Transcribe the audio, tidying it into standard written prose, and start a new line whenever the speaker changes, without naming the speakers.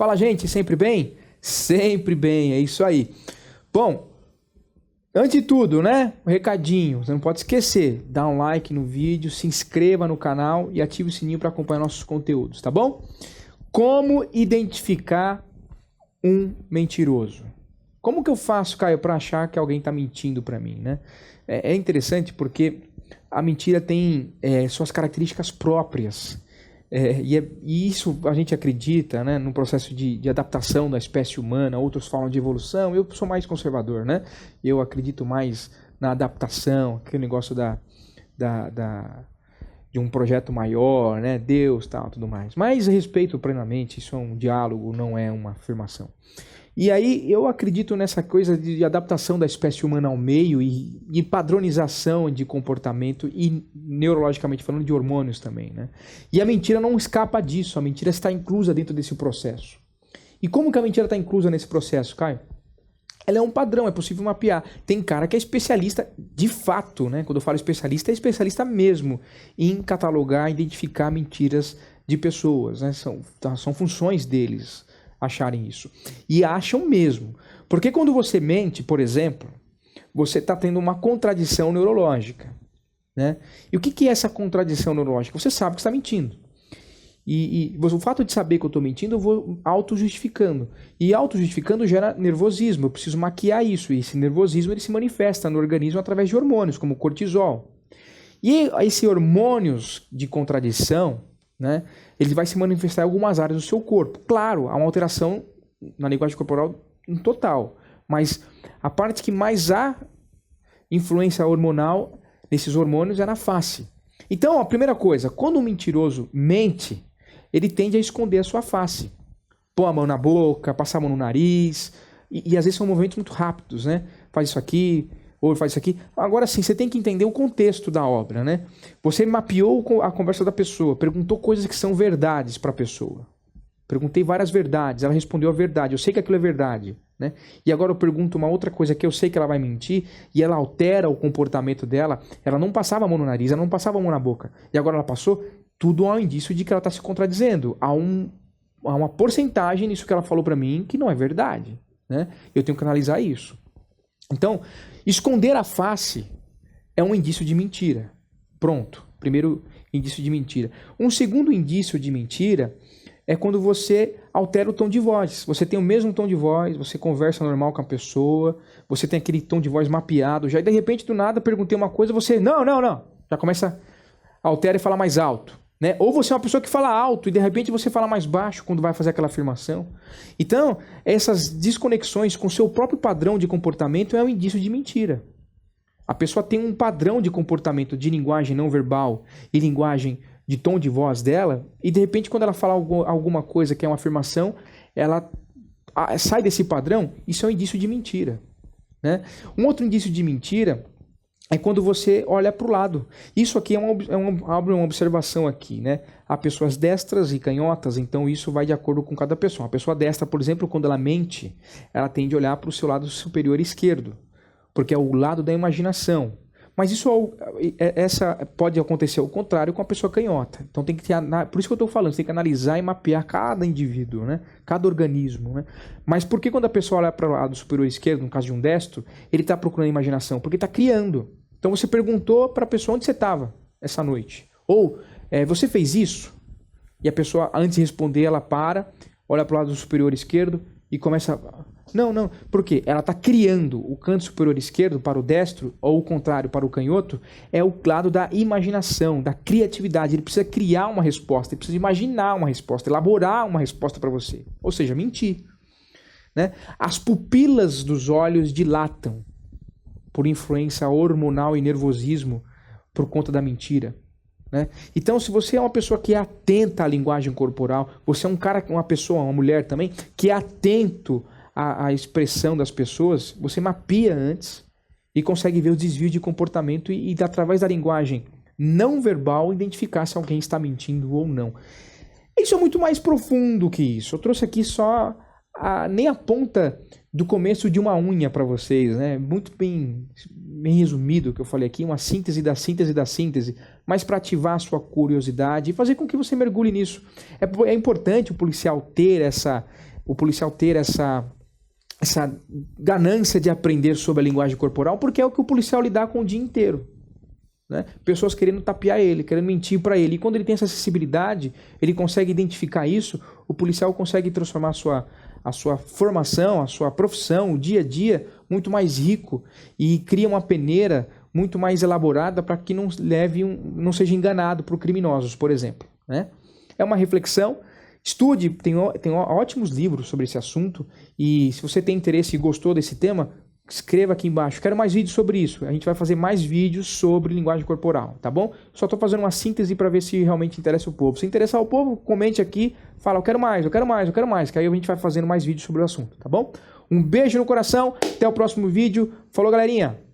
Fala, gente, sempre bem? Sempre bem, é isso aí. Bom, antes de tudo, né? Um recadinho, você não pode esquecer, dá um like no vídeo, se inscreva no canal e ative o sininho para acompanhar nossos conteúdos, tá bom? Como identificar um mentiroso? Como que eu faço, Caio, para achar que alguém está mentindo para mim, né? É interessante porque a mentira tem suas características próprias. E isso a gente acredita, né, no processo de adaptação da espécie humana. Outros falam de evolução, eu sou mais conservador, né? Eu acredito mais na adaptação, aquele negócio de um projeto maior, né? Deus, tal, tudo mais. Mas respeito plenamente, isso é um diálogo, não é uma afirmação. E aí eu acredito nessa coisa de adaptação da espécie humana ao meio e padronização de comportamento e, neurologicamente falando, de hormônios também, né? E a mentira não escapa disso, a mentira está inclusa dentro desse processo. E como que a mentira está inclusa nesse processo, Caio? Ela é um padrão, é possível mapear. Tem cara que é especialista de fato, né? Quando eu falo especialista, é especialista mesmo em catalogar, identificar mentiras de pessoas, né? São funções deles acharem isso. E acham mesmo. Porque quando você mente, por exemplo, você está tendo uma contradição neurológica, né? E o que é essa contradição neurológica? Você sabe que está mentindo. E o fato de saber que eu estou mentindo, eu vou auto-justificando. E auto-justificando gera nervosismo. Eu preciso maquiar isso. E esse nervosismo ele se manifesta no organismo através de hormônios, como o cortisol. E esse hormônios de contradição, né, ele vai se manifestar em algumas áreas do seu corpo. Claro, há uma alteração na linguagem corporal em total. Mas a parte que mais há influência hormonal nesses hormônios é na face. Então, a primeira coisa, quando um mentiroso mente, ele tende a esconder a sua face. Pôr a mão na boca, passar a mão no nariz, e às vezes são movimentos muito rápidos, né? Faz isso aqui, ou faz isso aqui. Agora sim, você tem que entender o contexto da obra, né? Você mapeou a conversa da pessoa, perguntou coisas que são verdades para a pessoa. Perguntei várias verdades, ela respondeu a verdade, eu sei que aquilo é verdade, né? E agora eu pergunto uma outra coisa que eu sei que ela vai mentir, e ela altera o comportamento dela, ela não passava a mão no nariz, ela não passava a mão na boca, e agora ela passou, tudo há um indício de que ela está se contradizendo, há uma porcentagem nisso que ela falou para mim que não é verdade, né? Eu tenho que analisar isso. Então, esconder a face é um indício de mentira. Pronto, primeiro indício de mentira. Um segundo indício de mentira é quando você altera o tom de voz. Você tem o mesmo tom de voz, você conversa normal com a pessoa, você tem aquele tom de voz mapeado, já e de repente do nada perguntei uma coisa, você, não, já começa a alterar e falar mais alto, né? Ou você é uma pessoa que fala alto e de repente você fala mais baixo quando vai fazer aquela afirmação. Então, essas desconexões com o seu próprio padrão de comportamento é um indício de mentira. A pessoa tem um padrão de comportamento de linguagem não verbal e linguagem de tom de voz dela, e de repente quando ela fala alguma coisa que é uma afirmação, ela sai desse padrão, isso é um indício de mentira, né? Um outro indício de mentira é quando você olha para o lado. Isso aqui abre uma observação aqui, né? Há pessoas destras e canhotas, então isso vai de acordo com cada pessoa. A pessoa destra, por exemplo, quando ela mente, ela tende a olhar para o seu lado superior esquerdo, porque é o lado da imaginação. Mas essa pode acontecer ao contrário com a pessoa canhota. Então tem que ter, por isso que eu estou falando, você tem que analisar e mapear cada indivíduo, né? Cada organismo, né? Mas por que quando a pessoa olha para o lado superior esquerdo, no caso de um destro, ele está procurando imaginação? Porque está criando. Então você perguntou para a pessoa onde você estava essa noite. Ou você fez isso? E a pessoa, antes de responder, ela olha para o lado superior esquerdo e começa... Não. Por quê? Ela está criando o canto superior esquerdo para o destro, ou o contrário, para o canhoto, é o lado da imaginação, da criatividade. Ele precisa criar uma resposta, ele precisa imaginar uma resposta, elaborar uma resposta para você. Ou seja, mentir, né? As pupilas dos olhos dilatam por influência hormonal e nervosismo por conta da mentira, né? Então, se você é uma pessoa que é atenta à linguagem corporal, você é um cara, uma pessoa, uma mulher também, que é atento à expressão das pessoas, você mapeia antes e consegue ver o desvio de comportamento e através da linguagem não verbal, identificar se alguém está mentindo ou não. Isso é muito mais profundo que isso. Eu trouxe aqui só nem a ponta do começo de uma unha para vocês, né? Muito bem resumido o que eu falei aqui, uma síntese da síntese da síntese, mas para ativar a sua curiosidade e fazer com que você mergulhe nisso. É importante o policial ter o policial ter essa ganância de aprender sobre a linguagem corporal, porque é o que o policial lidar com o dia inteiro. Né? Pessoas querendo tapear ele, querendo mentir para ele. E quando ele tem essa acessibilidade, ele consegue identificar isso, o policial consegue transformar a sua formação, a sua profissão, o dia a dia, muito mais rico e cria uma peneira muito mais elaborada para que não seja enganado por criminosos, por exemplo. Né? É uma reflexão. Estude, tem ótimos livros sobre esse assunto e se você tem interesse e gostou desse tema, escreva aqui embaixo. Quero mais vídeos sobre isso. A gente vai fazer mais vídeos sobre linguagem corporal, tá bom? Só estou fazendo uma síntese para ver se realmente interessa o povo. Se interessar o povo, comente aqui, fala eu quero mais, eu quero mais, eu quero mais, que aí a gente vai fazendo mais vídeos sobre o assunto, tá bom? Um beijo no coração, até o próximo vídeo. Falou, galerinha!